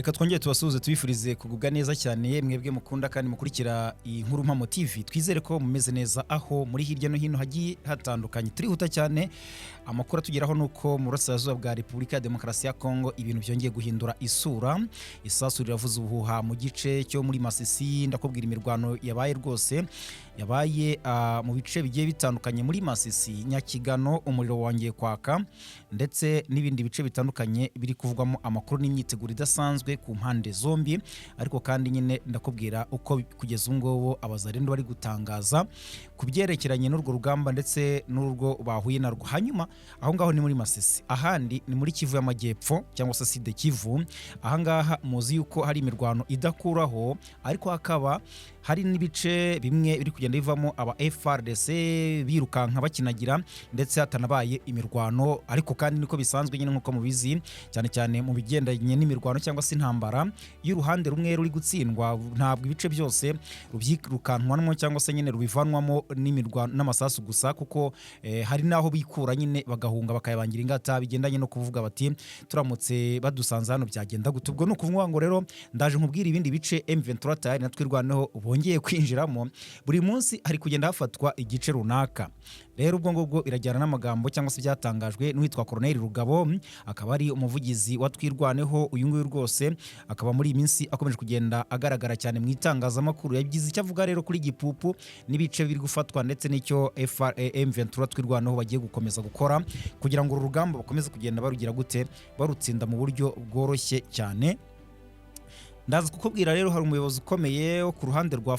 Reka twongere tubasuhuze tubifurize kugubwa neza cyane mwebwe mukunda kandi mukurikira Inkurumpamo TV. Twizere ko mumeze neza aho muri hirya no hino hagiye hatandukanye. Turihuta cyane amakuru atugeraho nuko mu burasirazuba bwa Repubulika ya Demokarasi ya Kongo ibintu byongeye guhindura isura. Isasu riravuza ubuhuha mu gice cyo muri Masisi, ndakubwira imirwano yabaye rwose. Yabaye mu bice bigiye bitandukanye muri Masisi, Nyakigano umuriro wongeye kwaka ndetse n'ibindi bice bitandukanye biri kuvugwamo amakuru n'imyiteguro idasanzwe ku mpande zombi. Ariko kandi nyine ndakubwira uko kugeza ngo abazarendo bari gutangaza kubyerekeranye n'urwo rugamba ndetse n'urwo bahuye narwo. Hanyuma aho ngaho ni muri Masisi, ahandi ni muri Kivu y'Amajyepfo cyangwa se Side Kivu. Aha ngaha muzi yuko hari imirwano idakuraho, ariko hakaba hari n'ibice bimwe biri kugenda bivamo aba FRDC birukanka bakinagira ndetse hatanabaye imirwano. Ariko kandi niko bisanzwe nyine nkuko mubizi, cyane cyane mu bigendanye n'imirwano cyangwa se intambara y'uruhande rumwe ruri gutsindwa, ntabwo ibice byose rubyirukanwanwa cyangwa se nyine rubivanwamo n'imirwano n'amasasu gusa, kuko hari naho bikura nyine bagahunga bakayabangira ingata bigendanye no kuvuga bati turamutse badusanze hano byagenda gute. Ubwo no kuvuga ngo rero ndaje nkubwira ibindi bice M23 tayari natwirwaneho bongeye kwinjiramo. Buri munsi hari kugenda hafatwa igice runaka. Rero ubwo ngubwo birajyana n'amagambo cyangwa se byatangajwe n'uwitwa Colonel Rugabo, akaba ari umuvugizi wa twirwaneho. Uyu nguyu rwose akaba muri iyi minsi akomeje kugenda agaragara cyane mu itangazamakuru. Yagize icyo avuga rero kuri gipupu n'ibice biri gufatwa ndetse n'icyo M23 twirwaneho bagiye gukomeza gukora kugira ngo uru rugamba bakomeze kugenda barugira gute, barutsinda mu buryo bworoshye cyane. Ndaza kukubwira rero hari umuyobozi ukomeye wo ku ruhande rwa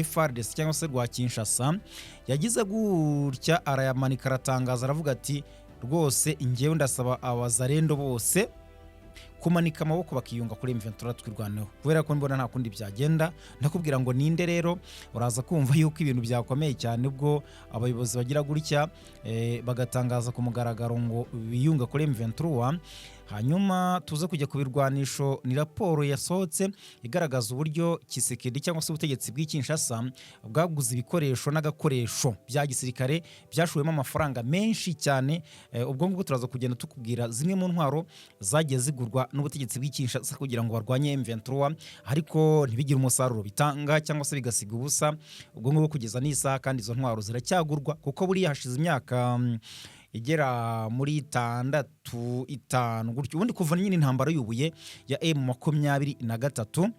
FRDC cyangwa se rwa Kinshasa, yagize gutya arayamanika aratangaza aravuga ati rwose ingewe ndasaba abazarendo bose kumanika amaboko bakiyunga kuri M23 twirwaneho, kubera ko mbona nta kundi byagenda. Ndakubwira ngo ninde rero, uraza kumva yuko ibintu byakomeye cyane ubwo abayobozi bagira gutya bagatangaza ku mugaragaro ngo biyunga kuri M23. Hanyuma tuze kujya kubirwanisho. Ni raporo yasohotse igaragaza uburyo Kisekedi cyangwa se ubutegetsi bw'Kinshasa bwaguze ibikoresho n'agakoresho bya gisirikare byashuwemo amafaranga menshi cyane. Ubwo ngubwo turaza kugenda tukubwira zimwe mu ntwaro zagiye zigurwa n'ubutegetsi bw'Kinshasa kugira ngo barwanye M23, ariko ntibigire umusaruro bitanga cyangwa se bigasiga ubusa. Ubwo ngubwo kugeza n'isaha kandi izo ntwaro ziracyagurwa, kuko buri hashize imyaka igera muri 5 gutyo ubundi kuva nyine intambara y'ubuye ya M23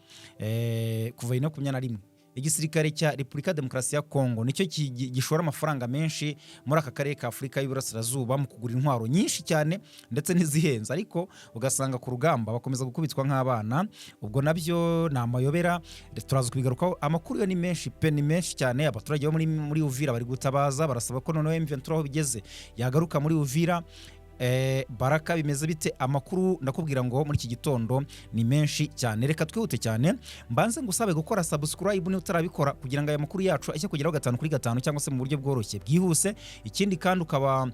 kuva 2021 igisirikare cya Repubulika ya Demokarasi ya Kongo nicyo gishora amafaranga menshi muri aka karere ka Afurika y'Iburasirazuba mu kugura intwaro nyinshi cyane ndetse n'izihenze, ariko ugasanga ku rugamba bakomeza gukubitwa nk'abana. Ubwo nabyo ni amayobera, turaza kubigarukaho. Amakuru yo ni menshi pe, ni menshi cyane. Abaturage bo muri Uvira bari gutabaza, barasaba ko noneho M23 aho bigeze yagaruka muri Uvira. Baraka bimeze bite? Amakuru ndakubwira ngo muri iki gitondo ni menshi cyane. Reka twihute cyane, mbanze ngusabe gukora subscribe ni utarabikora kugira ngo aya makuru yacu ajye kugeraho 5 kuri 5 cyangwa se mu buryo bworoshye bwihuse. Ikindi kandi ukaba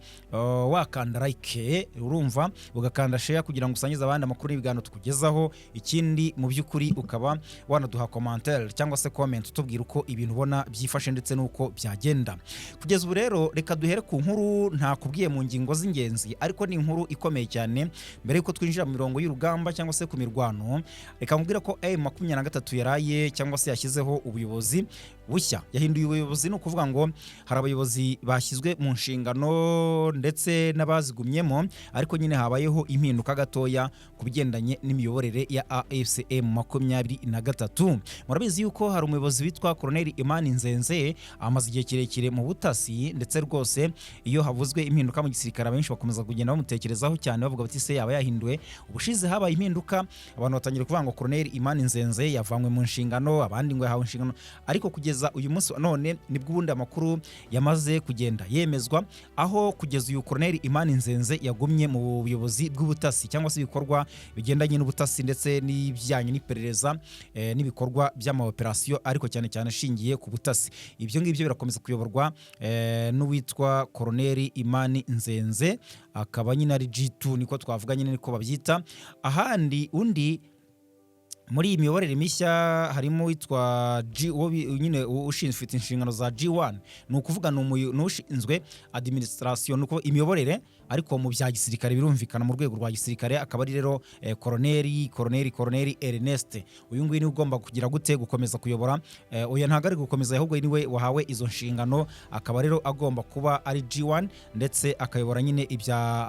wakanda like, urumva, ugakanda share kugira ngo usangize abandi amakuru n'ibigano tukugezaho. Ikindi mu by'ukuri ukaba wanaduha commentaire cyangwa se comment utubwira uko ibintu ubona byifashe ndetse nuko byagenda. Kugeza ubu rero reka duhere ku nkuru ntakubwiye mu ngingo z'ingenzi, ariko ni inkuru ikomeye cyane. Mbere yuko twinjira mu mirongo y'urugamba cyangwa se ku mirwano, reka nkubwira ko M23 yaraye cyangwa se yashyizeho ubuyobozi bushya. Yahinduye ubuyobozi, ni ukuvuga ngo hari abayobozi bashyizwe mu nshingano ndetse n'abazigumyemo, ariko nyine habayeho impinduka gatoya ku bigendanye n'imiyoborere ya M23. Murabizi yuko hari umuyobozi witwa Colonel Nzenze amaze igihe kirekire mu butasi, ndetse rwose iyo havuzwe impinduka mu gisirikare benshi bakomeza kugenda bamutekerezaho cyane bavuga bati se yaba yahinduwe. Ubushize habaye impinduka, abantu batangira kuvuga ngo Colonel Nzenze yavanywe mu nshingano, abandi ngo yahawe inshingano, ariko kugeza uyu munsi none nibwo ubundi amakuru yamaze kugenda yemezwa, aho kugeza uyu Colonel Nzenze yagumye mu buyobozi bw'ubutasi cyangwa se ibikorwa bigendanye n'ubutasi ndetse n'ibijyanye n'iperereza n'ibikorwa by'amaoperasiyo, ariko cyane cyane ashingiye ku butasi. Ibyo ngibyo birakomeza kuyoborwa n'uwitwa Colonel Nzenze, akaba nyine ari G2 niko twavuga nyine niko babyita. Ahandi undi muri iyi miyoborere mishya harimo witwa nyine ushinzwe ufite inshingano za G1 ni ukuvuga n'ushinzwe administration nuko imiyoborere ariko mu bya gisirikare birumvikana mu rwego rwa gisirikare akaba ari rero Colonel Ernest uyu nguyu ni ugomba kugira gute gukomeza kuyobora oya ntago ari gukomeza ahubwo niwe wahawe izo nshingano akaba rero agomba kuba ari G1 ndetse akayobora nyine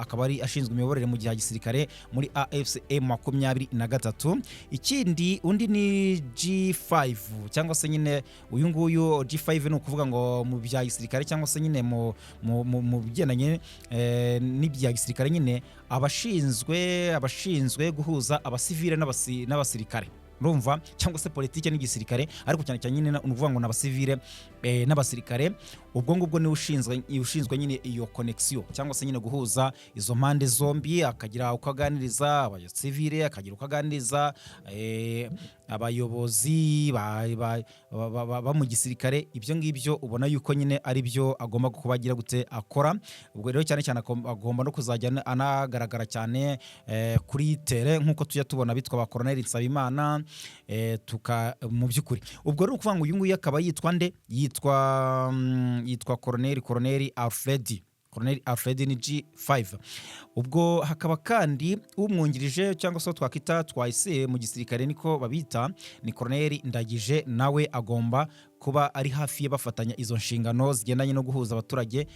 akaba ari ashinzwe imiyoborere mu gihe gisirikare muri MAA23 ikindi undi ni G5 cyangwa se nyine uyu nguyu G5 ni ukuvuga ngo mu bya gisirikare cyangwa se nyine mu bigendanye n'ibya gisirikare nyine abashinzwe guhuza abasivile n'abasirikare urumva cyangwa se politike n'igisirikare ariko cyane cyane nyine uvuga ngo n'abasivile n'abasirikare ubwo ngubwo ni ushinzwe nyine iyo connection cyangwa se nyine guhuza izo mpande zombi akagira ukaganiriza abasivile akagira ukaganiriza abayobozi ba mu gisirikare ibyo ngibyo ubona yuko nyine ari byo agomba kubagira gute akora ubwo rero cyane cyane agomba no kuzajya anagaragara cyane kuri tere nkuko tujya tubona bitwa ba Colonel Nsabimana mu by'ukuri ubwo rero ukuvuga ngo uyu nguyu akaba yitwa nde yitwa Colonel Alfred ni G5 ubwo hakaba kandi umwungirije cyangwa se twakita twahise mu gisirikare niko babita ni Colonel Ndagije nawe agomba kuba ari hafi bafatanya izo nshingano zigendanye no guhuza abaturage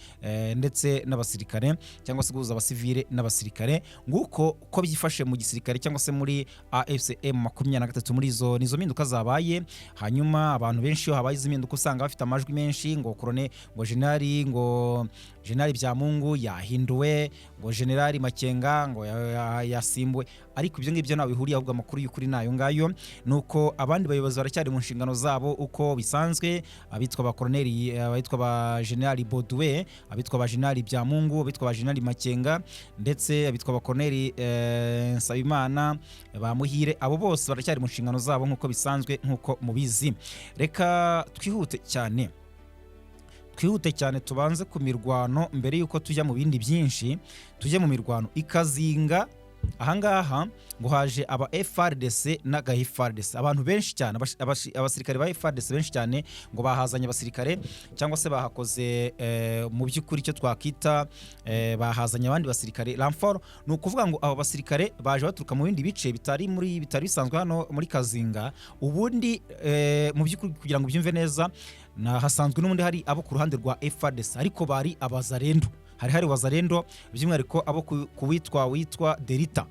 ndetse n'abasirikare cyangwa se guhuza abasivile n'abasirikare nguko ko byifashe mu gisirikare cyangwa se muri AFCM23 muri nizo mpinduka zabaye hanyuma abantu benshi habaye izimpinduka usanga bafite amajwi menshi ngo General Byamungu yahinduwe ngo General Makenga ngo yasimbuwe ariko ibyo ngibyo nawe bihuriye ahubwo amakuru y'ukuri nayo ngayo nuko abandi bayobozi baracyari mu nshingano zabo uko bisanzwe abitwa ba Colonel abitwa ba General Bodwe abitwa ba General Byamungu abitwa ba General Makenga ndetse abitwa ba Colonel Nsabimana ba Muhire abo bose baracyari mu nshingano zabo nkuko bisanzwe nkuko mubizi reka twihute cyane tubanze ku mirwano mbere yuko tujya mu bindi byinshi tujye mu mirwano ikazinga ahangaha ngo haje aba FRDC n'aga FRDC abantu benshi cyane abasirikare ba FRDC benshi cyane ngo bahazanye abasirikare cyangwa se bahakoze mu by'ukuri cyo twakita bahazanye abandi basirikare renfort ni ukuvuga ngo abo basirikare baje baturuka mu bindi bice bitari bisanzwe hano muri Kazinga ubundi mu by'ukuri kugira ngo byumve neza hasanzwe n'ubundi hari abo ku ruhande rwa FRDC ariko bari abazarendo hari wazarendo by'umwihariko abo witwa Delta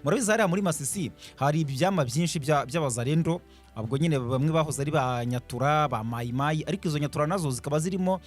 murabizi hariya muri Masisi hari ibyama byinshi by'abazarendo ubwo nyine bamwe bahoze ari ba Nyatura ba Mayimayi ariko izo Nyatura nazo zikaba zirimo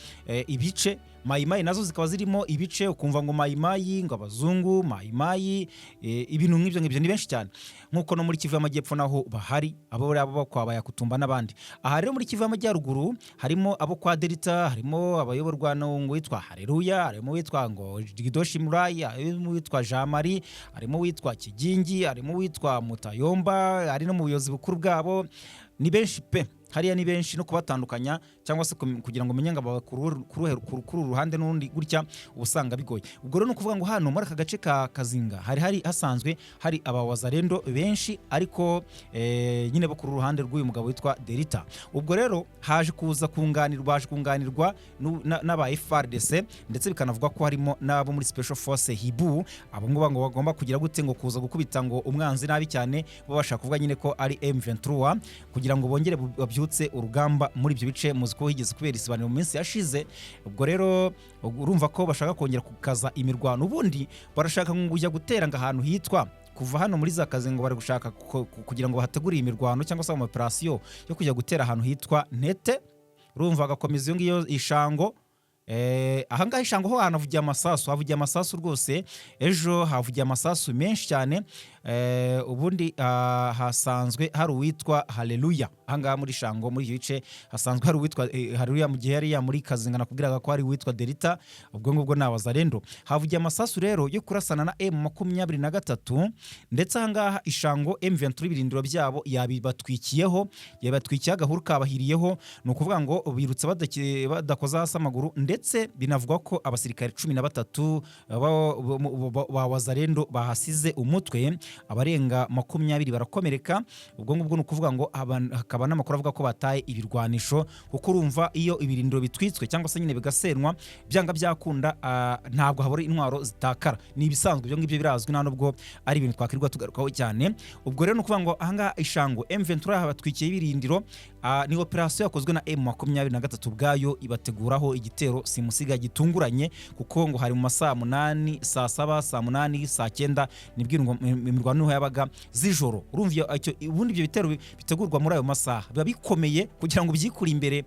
ibice Mayimayi nazo zikaba zirimo ibice ukumva ngo Mayimayi ngo abazungu Mayimayi ibintu nk'ibyo ni benshi cyane nkuko no muri Kivu y'Amajyepfo naho bahari abo kwabaya kutumba n'abandi aha rero muri Kivu y'Amajyaruguru harimo abo kwa Delta harimo abayoborwa ngo witwa Haleluya harimo witwa ngo Gidoshi Murayi harimo witwa Jean Marie harimo witwa Kigingi harimo witwa Mutayomba hari no mu buyobozi bukuru bwabo ni benshi pe hariya ni benshi no kubatandukanya cyangwa se kugira ngo umenye ngo kuri ruhande n'undi gutya ubusanga bigoye ubwo rero no kuvuga ngo hano muri aka gace ka Kazinga hari hasanzwe hari abawazarendo benshi ariko nyine bo kuri ruhande rw'uyu mugabo witwa Delta ubwo rero haje kuza kunganirwa n'aba FRDC ndetse bikanavuga ko harimo n'abo muri Special Force Hibu abo ngo bagomba kugira gute ngo kuza gukubita ngo umwanzi nabi cyane bo bashaka kuvuga nyine ko ari M23 kugira ngo bongere byutse urugamba muri ibyo bice muzi ko higeze kubera isibaniro mu minsi yashize ubwo rero urumva ko bashaka kongera kukaza imirwano ubundi barashaka ngo ujya gutera ngo ahantu hitwa kuva hano muri za Kazinga bari gushaka kugira ngo hategure imirwano cyangwa se mu operation yo kujya gutera ahantu hitwa Ntete urumva agakomeza iyo ngiyo ishango ahangaha ishango ho hanavugiye amasasu rwose ejo havugiye amasasu menshi cyane ubundi hasanzwe hari uwitwa Haleluya ahangaha muri shango muri bice hasanzwe hari uwitwa Haleluya mu gihe yari muri Kazinga nakubwiraga ko hari uwitwa Delta ubwo ngubwo nabazarendo havugiye amasasu rero yo kurasana na M23 ndetse ahangaha ishango M23 birindiro byabo yabibatwikiye agahuru kabahiriyeho no kuvuga ngo birutse badakoza hasi amaguru ndetse binavugwa ko abasirikare 13 ba wazarendo bahasize umutwe abarenga 20 barakomereka. Ubwo ngubwo ni ukuvuga ngo hakaba n'amakuru avuga ko bataye ibirwanisho, kuko urumva iyo ibirindiro bitwitswe cyangwa se nyine bigasenwa byanga byakunda, ntabwo habura intwaro zitakara. Ni ibisanzwe, ibyo ngibyo birazwi, nta nubwo ari ibintu twakirirwa tugarukaho cyane. Ubwo rero ni ukuvuga ngo ahangaha Ishango M23 batwikiye ibirindiro, ni operation yakozwe na M23 ubwayo ibateguraho igitero simusiga gitunguranye, kuko ngo hari mu masaha 8, saa 7, saa 8, saa 9 nibwira ngo imirwano niho yabaga z'ijoro. Urumva ubundi ibyo bitero bitegurwa muri ayo masaha biba bikomeye, kugira ngo byikuri imbere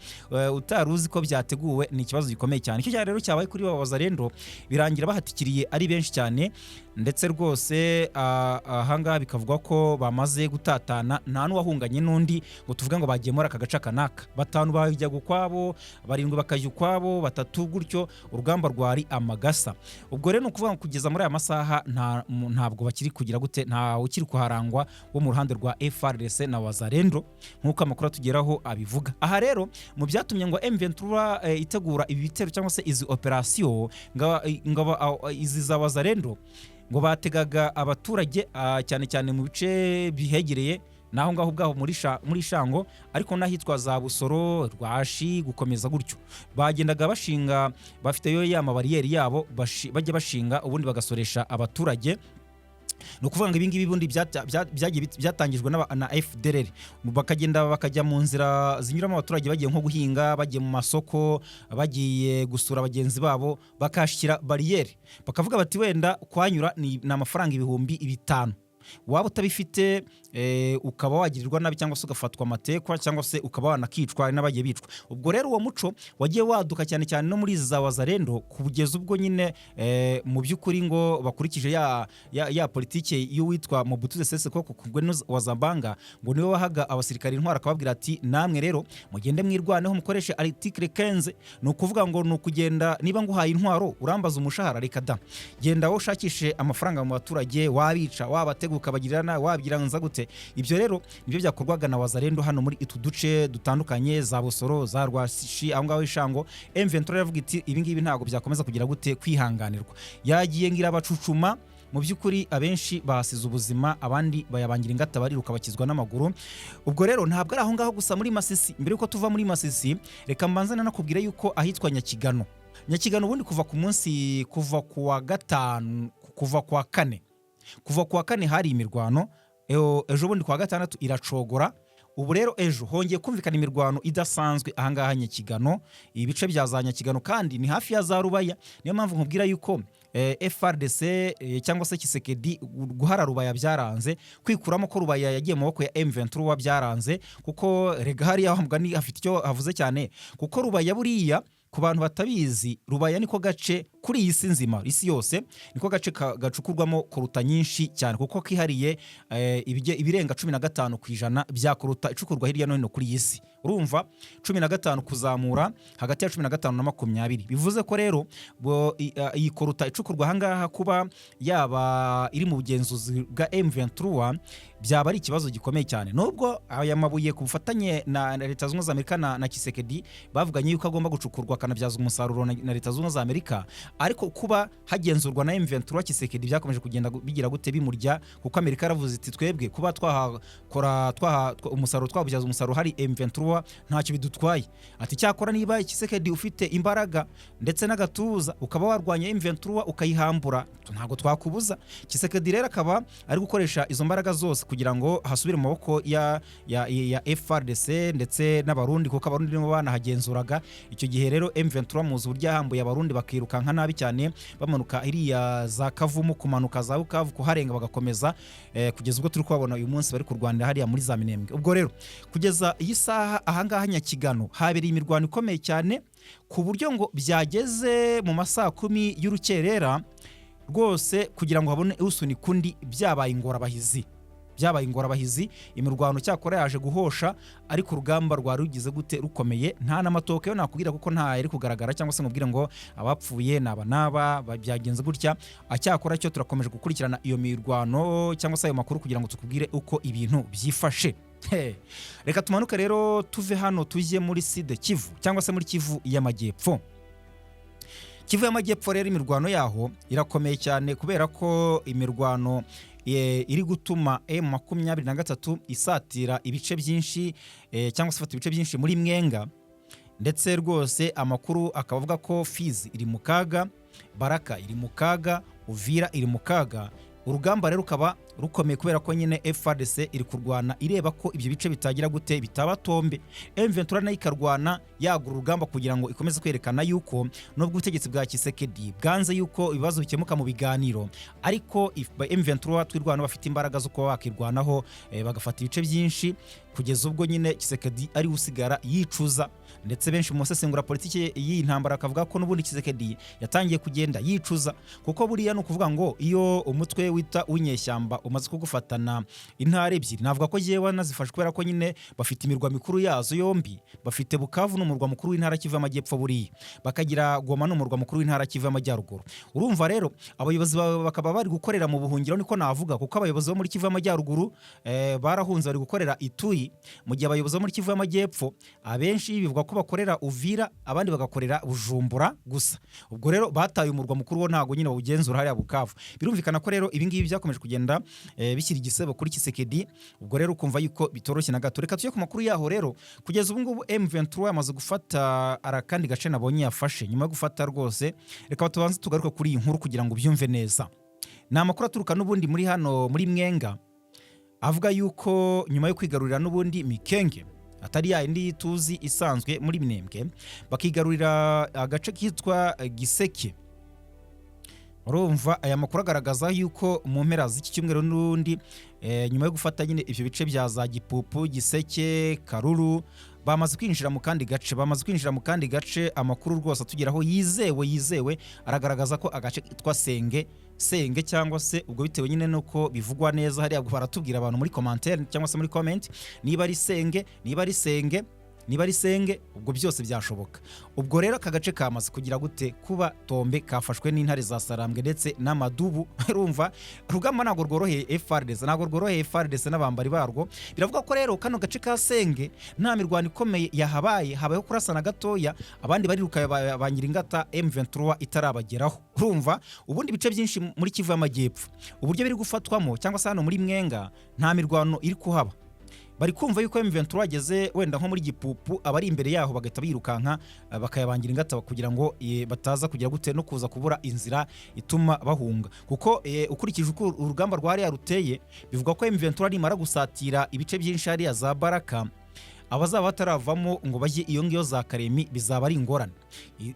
utaruzi ko byateguwe, ni ikibazo gikomeye cyane. Icyo cyane rero cyabaye kuri Bazarendo, birangira bahatikiriye ari benshi cyane, ndetse rwose ahangaha bikavuga ko bamaze gutatana, nta n'uwahunganye n'undi ngo tuvuge ngo bagiye muri aka gace kanaka. 5 bajya gukwabo, 7 bakajya ukwabo, 3 gutyo, urugamba rwari amagasa. Ubwo rero ni ukuvuga ngo kugeza muri aya masaha ntabwo bakiri kugira gute, nta ukiri kuharangwa wo mu ruhande rwa FARDC na Bazarendo, nk'uko amakuru atugeraho abivuga. Aha rero mu byatumye ngo M23 itegura ibi bitero cyangwa se izi operation izi za Bazarendo, ngo bategaga abaturage cyane cyane mu bice bihegereye naho ngaho ubwaho muri Shango, ariko nahitwa za Busoro, Rwashi, gukomeza gutyo. Bagendaga bashinga, bafite yo ya mabariyeri yabo bajya bashinga, ubundi bagasoresha abaturage. No kuvuga ngo ibingibi bundi byatangijwe na FDLR, bakagenda bakajya mu nzira zinyuramo abaturage bagiye nko guhinga, bagiye mu masoko, bagiye gusura abagenzi babo, bakashira bariyeri, bakavuga bati wenda kwanyura ni amafaranga 5,000. Waba utabifite ukaba wagirirwa nabi cyangwa se ugafatwa amatekwa cyangwa se ukaba wanakicwa n'abagiye bicwa. Ubwo rero uwo muco wagiye waduka cyane cyane no muri za Bazarendo, kugeza ubwo nyine mu by'ukuri ngo bakurikije ya politike y'uwitwa Mudutere sese koko kugwe wazabanga, ngo niwe wahaga abasirikari intwara, akababwira ati namwe rero mugende mwirwaneho mukoreshe article 15. ni ukuvuga ngo ni ukugenda, niba nguhaye intwaro urambaza umushahara, reka da genda wo shakishe amafaranga mu baturage, wabica wabateguka bagirana wabyiranza gute. Ibyo rero nibyo byakorwaga na Bazarendo hano muri itu duce dutandukanye, za Busoro, za Rwashi, aho ngaho Ishango. M23 yavuga iti ibi ngibi ntago byakomeza kugira gute kwihanganirwa, yagiye ngira abacucuma. Mu by'ukuri abenshi bahasize ubuzima, abandi bayabangira ingata bariruka bakizwa n'amaguru. Ubwo rero ntabwo ari aho ngaho gusa muri Masisi. Mbere yuko tuva muri Masisi, reka mbanzana nakubwira yuko ahitwa Nyakigano ubundi kuva ku munsi, kuva kuwa 5, kuva kuwa 4 hari imirwano, ejo bundi kuwa 6 iracogora. Ubu rero ejo hongeye kumvikana imirwano idasanzwe ahangaha Nyakigano, ibice bya za Nyakigano kandi ni hafi ya za Rubaya. Niyo mpamvu nkubwira yuko FARDC cyangwa se Kisekedi guhara Rubaya byaranze, kwikuramo ko Rubaya yagiye mu maboko ya M23 byaranze, kuko rega hari aho mugani afite icyo avuze cyane, kuko Rubaya buriya ku bantu batabizi, Rubaya niko gace kuri iyi si nzima, isi yose niko gace gacukurwamo koruta nyinshi cyane, kuko kihariye ibirenga 15% bya koruta icukurwa hirya no hino kuri iyi si. Urumva 15 kuzamura, hagati ya 15 na 20. Bivuze ko rero iyi koruta icukurwa ahangaha kuba yaba iri mu bugenzuzi bwa M23 byaba ari ikibazo gikomeye cyane. Nubwo aya mabuye ku bufatanye na Leta Zunze za Amerika na Kisekedi bavuganye yuko agomba gucukurwa kanabyaza umusaruro na Leta Zunze za Amerika, ariko kuba hagenzurwa na M23 Kisekedi byakomeje kugenda bigira gute bimurya, kuko Amerika yaravuze iti twebwe kuba twakora umusaruro twabyaza umusaruro hari M23 ntacyo bidutwaye. Ati cyakora niba Kisekedi ufite imbaraga ndetse n'agatuza ukaba warwanya M23 ukayihambura, ntago twakubuza. Kisekedi rero akaba ari gukoresha izo mbaraga zose kugira ngo hasubire mu maboko ya FARDC ndetse n'abarundi, kuko abarundi nibo banahagenzuraga icyo gihe. Rero M23 muzi buryo yahambuye abarundi bakirukanka nabi cyane, bamanuka iriya za Kavumu, kumanuka za Bukavu, kuharenga bagakomeza kugeza ubwo turi kubabona uyu munsi bari kurwanira hariya muri za Minembwe. Ubwo rero kugeza iyi saha ahangaha Nyakigano habereye imirwano ikomeye cyane, ku buryo ngo byageze mu masaha 10 y'urukerera rwose kugira ngo habone usuni kundi byabaye ingorabahizi. Imirwano cyakora yaje guhosha, ariko urugamba rwari rugize gute rukomeye. Nta namatoke yo nakubwira kuko nta yari kugaragara, cyangwa se ngubwira ngo abapfuye naba byagenze gutya. Acyakora cyo turakomeje gukurikirana iyo mirwano cyangwa se ayo makuru kugira ngo tukubwire uko ibintu byifashe. Reka tumanuke rero tuve hano tujye muri Sud Kivu cyangwa se muri Kivu y'Amajyepfo. Kivu y'Amajyepfo rero imirwano yaho irakomeye cyane, kubera ko imirwano iri gutuma M23 isatira ibice byinshi cyangwa se ifata ibice byinshi muri Mwenga, ndetse rwose amakuru akaba avuga ko Fizi iri mu kaga, Baraka iri mu kaga, Uvira iri mu kaga. Urugamba rero rukaba rukomeye kubera ko nyine FARDC iri kurwana ireba ko ibyo bice bitagira gute bitaba Tombe. M23 nayo ikarwana yagura urugamba kugira ngo ikomeze kwerekana yuko nubwo ubutegetsi bwa Kisekedi bwanze yuko ibibazo bikemuka mu biganiro, ariko M23 twirwana bafite imbaraga zo kuba bakirwanaho bagafata ibice byinshi, kugeza ubwo nyine Kisekedi ari usigara yicuza. Ndetse benshi mu basesengura politiki y'iyi ntambara akavuga ko n'ubundi Kisekedi yatangiye kugenda yicuza, kuko buriya no kuvuga ngo iyo umutwe wita w'inyeshyamba umaze kugufatana intare ebyiri, navuga ko yewe nazifashe kubera ko nyine bafite imirwa mikuru yazo yombi, bafite Bukavu n'umurwa mukuru w'intara Kivu y'Amajyepfo, buriya bakagira Goma n'umurwa mukuru w'intara Kivu y'Amajyaruguru. Urumva rero abayobozi bakaba bari gukorera mu buhungiro, niko navuga, kuko abayobozi bo muri Kivu y'Amajyaruguru barahunze bari gukorera Ituyi, mu gihe abayobozi bo muri Kivu y'Amajyepfo abenshi bivuga ko bakorera Uvira, abandi bagakorera Bujumbura gusa. Ubwo rero bataye umurwa mukuru wo ntago nyine bawugenzura hariya Bukavu. Birumvikana ko rero ibi ngibi byakomeje kugenda bishyira igisebo kuri Kisekedi. Ubwo rero ukumva yuko bitoroshye na gato. Reka tujye ku makuru yaho rero. Kugeza ubu ngubu M23 yamaze gufata arakandi gace nabonye yafashe. Nyuma yo gufata rwose, reka tubanze tugaruka kuri iyi nkuru kugira ngo byumve neza. Ni amakuru aturuka n'ubundi muri hano muri Mwenga, avuga yuko nyuma yo kwigarurira n'ubundi Mikenge atari ya indi tuzi isanzwe muri Minembwe, bakigarurira agace kitwa Giseke. Urumva aya makuru agaragaza yuko mu mpera z'iki cyumweru n'undi nyuma yo gufata nyine ivyo bice bya za Gipupu, Giseke, Karuru, bamaze kwinjira mu kandi gace. Amakuru rwose atugeraho yizewe aragaragaza ko agace kitwa Senge cyangwa se ubwo bitewe nyine nuko bivugwa neza hariya baratubwira abantu muri commentaire cyangwa se muri comment niba ari Senge ubwo byose byashoboka. Ubwo rero aka gace kamaze kugira gute kuba Tombe kafashwe n'intare za Sarambwe ndetse n'amadubu. Urumva rugamba ntago rworoheye FARDC n'abambari barwo. Biravuga ko rero kano gace ka Senge nta mirwano ikomeye habayeho kurasana gatoya, abandi bariruka bangira ingata M23 itarabageraho. Urumva ubundi bice byinshi muri Kivu y'Amajyepfo uburyo biri gufatwamo cyangwa se hano muri Mwenga nta mirwano iri kuhaba. Bari kumva yuko M23 ageze wenda nko muri Gipupu, abari imbere yaho bagahita birukanka bakayabangira ingata kugira ngo bataza kugira gute no kuza kubura inzira ituma bahunga. Kuko ukurikije uko urugamba rwari yaruteye, bivuga ko M23 ari mara gusatira ibice byinshi hariya za Baraka, abazaba bataravamo ngo bajye iyo ngiyo za Karemi bizaba ari ingorane.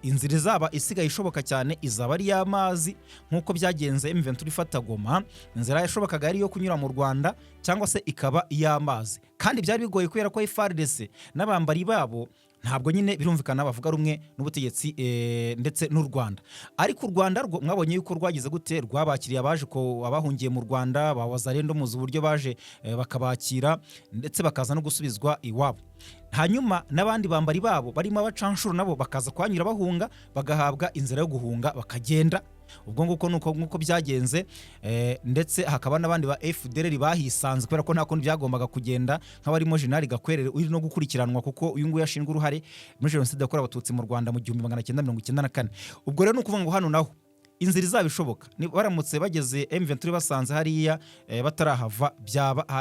Inzira izaba isigaye ishoboka cyane izaba ari y'amazi, nkuko byagenze M23 ifata Goma. Inzira yashobokaga ari yo kunyura mu Rwanda cyangwa se ikaba y'amazi, kandi byari bigoye kubera ko FARDC n'abambari babo ntabwo nyine birumvikana bavuga rumwe n'ubutegetsi ndetse n'u Rwanda. Ariko u Rwanda rwo mwabonye yuko rwagize gute, rwabakiriye abaje ko abahungiye mu Rwanda bawazarendo muzi uburyo baje bakabakira ndetse bakaza no gusubizwa iwabo. Hanyuma n'abandi bambari babo barimo abacanshuro nabo bakaza kwanyura bahunga, bagahabwa inzira yo guhunga bakagenda. Ubwo nguko nuko byagenze, ndetse hakaba n'abandi ba FDLR bahisanze kubera ko nta kundi byagombaga kugenda, nk'abarimo General Gakwerere uri no gukurikiranwa kuko uyu nguyu yashinzwe uruhare muri jenoside yakorewe abatutsi mu Rwanda mu 1994. Ubwo rero nukuvuga ngo hano naho inzira izabishoboka baramutse bageze M23 basanze hariya batarahava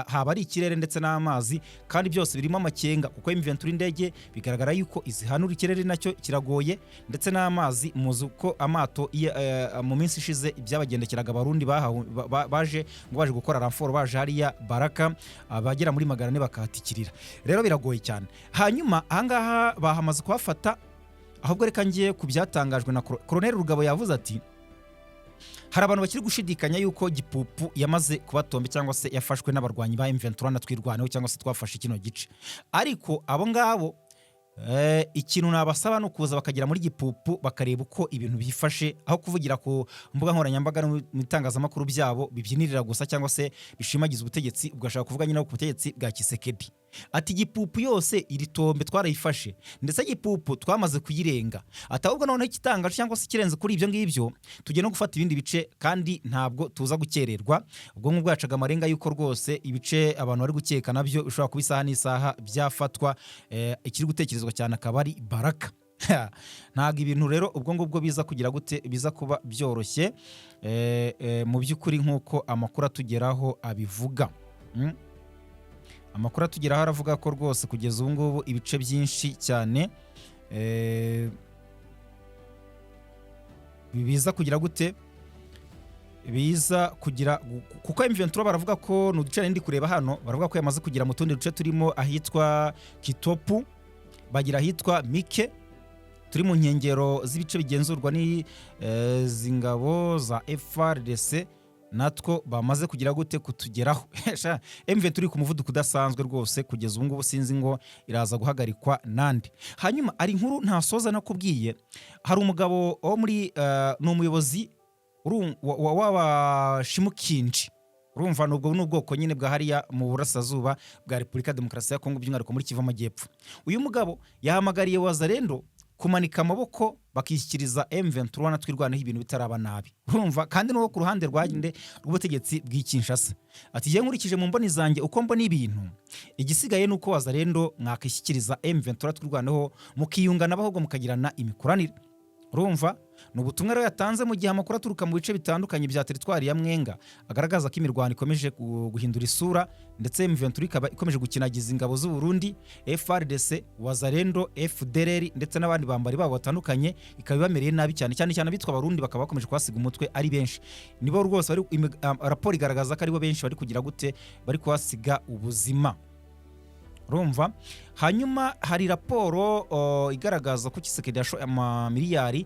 haba ari ikirere ndetse n'amazi, kandi byose birimo amakenga kuko M23 indege bigaragara yuko izihanura ikirere nacyo kiragoye, ndetse n'amazi muzi uko amato mu minsi ishize ibyabagendekeraga abarundi baje gukora ramforo baje hariya Baraka, abagera muri 400 bakahatikirira. Rero biragoye cyane. Hanyuma ahangaha bahamaze kuhafata, ahubwo reka ngiye kubyatangajwe na Colonel Rugabo yavuze ati hari abantu bakiri gushidikanya yuko Gipupu yamaze kuba Tombe cyangwa se yafashwe n'abarwanyi ba M23 na twirwaneho cyangwa se twafashe kino gice. Ariko abo ngabo ikintu nabasaba no kuza bakagira muri Gipupu bakareba uko ibintu bifashe, aho kuvugira ku mbuga nkoranyambaga no mu itangazamakuru byabo bibyinirira gusa cyangwa se bishimagiza ubutegetsi, ugashaka kuvuga nyine ku butegetsi bwa Kisekedi. Ati Gipupu yose iri Tombe twarayifashe ndetse Gipupu twamaze kuyirenga, atahubwo noneho ikitangaje cyangwa se kirenze kuri ibyo ngibyo tujye no gufata ibindi bice kandi ntabwo tuza gukererwa. Ubwo ngubwo yacaga amarenga yuko rwose ibice abantu bari gukeka nabyo bishobora kuba isaha n'isaha byafatwa. Ikiri gutekerezwa cyane akaba ari Baraka. ntago ibintu rero ubwo ngubwo biza kugira gute biza kuba byoroshye mu by'ukuri nk'uko amakuru atugeraho abivuga. Amakuru atugeraho aravuga ko rwose kugeza ubu ngubu ibice byinshi cyane biza kugira gute biza kugira kuko M23 baravuga ko n'uduce ndi kureba hano baravuga ko yamaze kugira mu tundi duce turimo ahitwa Kitopu, bagira ahitwa Mike, turi mu nkengero z'ibice bigenzurwa ni zingabo za FRDC, natwo bamaze kugira gute kutugeraho. M23 ku muvuduko udasanzwe rwose kugeza ubu ngubu sinzi ngo iraza guhagarikwa nande. Hanyuma ari inkuru ntasoza nakubwiye, hari umugabo wo muri n'umuyobozi w'abashimukinji, urumva n'ubwoko nyine bwa hariya mu burasirazuba bwa Repubulika Demokarasi ya Kongo by'umwihariko muri Kivu Amajyepfo. Uyu mugabo yahamagariye wazarendo kumanika amaboko bakishyikiriza M23 na twirwanaho ibintu bitaraba nabi, urumva kandi no ku ruhande rw'ubutegetsi bw'Kinshasa. Ati je nkurikije mu mboni zanjye uko mbona ibintu, igisigaye nuko wazarendo mwakishyikiriza M23 twirwanaho mukiyunga n'abahubwo mukagirana imikoranire. Urumva n'ubutumwa rero yatanze mu gihe amakuru aturuka mu bice bitandukanye bya teritwari ya Mwenga agaragaza ko imirwano ikomeje guhindura isura, ndetse M23 ikaba ikomeje gukinagiza ingabo z'u Burundi, FRDC, wazarendo, FDLR ndetse n'abandi bambari babo batandukanye, ikaba ibamereye nabi cyane abitwa Abarundi bakaba bakomeje kwasiga umutwe ari benshi. Nibo rwose raporo igaragaza ko aribo benshi bari kugira gute bari kwasiga ubuzima. Urumva hanyuma hari raporo igaragaza ko Tshisekedi yashoye miliyari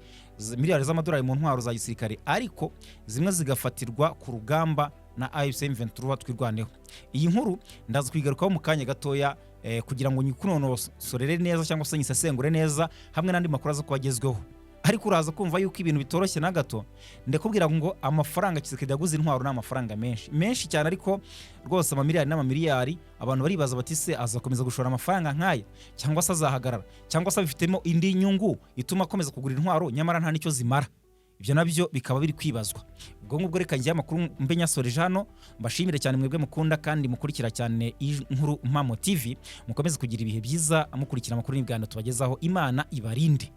z'amadolari mu ntwaro za gisirikare, ariko zimwe zigafatirwa ku rugamba na AFC M23 twirwaneho. Iyi nkuru ndaza kwigarukaho mu kanya gatoya kugira ngo nyikunonosorere neza cyangwa se nyisesengure neza hamwe n'andi makuru aza kubagezweho. Ariko uraza kumva yuko ibintu bitoroshye na gato, ndekubwira ngo amafaranga Tshisekedi yaguze intwaro n'amafaranga menshi cyane, ariko rwose amamiliyari n'amamiliyari, abantu baribaza bati se azakomeza gushora amafaranga nk'aya cyangwa se azahagarara, cyangwa se bifitemo indi nyungu ituma akomeza kugura intwaro nyamara nta nicyo zimara. Ibyo nabyo bikaba biri kwibazwa. Ubwo ngubwo reka njye amakuru mbe nyasoreje hano, mbashimire cyane mwebwe mukunda kandi mukurikira cyane Inkurumpamo TV, mukomeze kugira ibihe byiza mukurikira amakuru n'ibiganiro tubagezaho. Imana ibarinde.